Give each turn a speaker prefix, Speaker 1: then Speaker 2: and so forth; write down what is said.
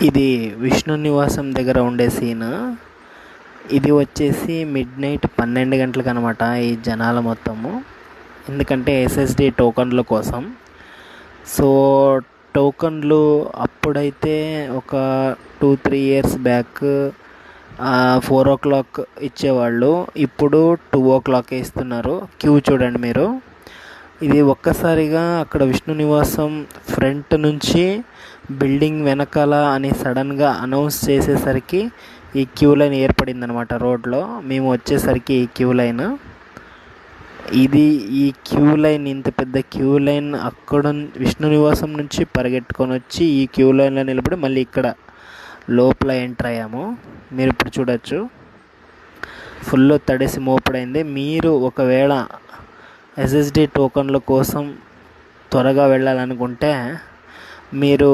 Speaker 1: ఇది విష్ణు నివాసం దగ్గర ఉండే సీన్. ఇది వచ్చేసి మిడ్నైట్ 12 గంటలకు అనమాట ఈ జనాల మొత్తము. ఎందుకంటే ఎస్ఎస్డి టోకన్ల కోసం. సో టోకన్లు అప్పుడైతే ఒక 2-3 ఇయర్స్ బ్యాక్ 4 o'clock ఇచ్చేవాళ్ళు. ఇప్పుడు 2 o'clock ఇస్తున్నారు. క్యూ చూడండి మీరు. ఇది ఒక్కసారిగా అక్కడ విష్ణు నివాసం ఫ్రంట్ నుంచి బిల్డింగ్ వెనకాల అని సడన్గా అనౌన్స్ చేసేసరికి ఈ క్యూ లైన్ ఏర్పడింది అనమాట రోడ్లో. మేము వచ్చేసరికి ఈ క్యూ లైన్ ఈ క్యూ లైన్, ఇంత పెద్ద క్యూ లైన్ అక్కడ విష్ణు నివాసం నుంచి పరిగెట్టుకొని వచ్చి ఈ క్యూ లైన్లో నిలబడి మళ్ళీ ఇక్కడ లోపల ఎంటర్ అయ్యాము. మీరు ఇప్పుడు చూడొచ్చు, ఫుల్ తడిసి మోపడైంది. మీరు ఒకవేళ ఎస్ఎస్డి టోకన్ల కోసం త్వరగా వెళ్ళాలనుకుంటే మీరు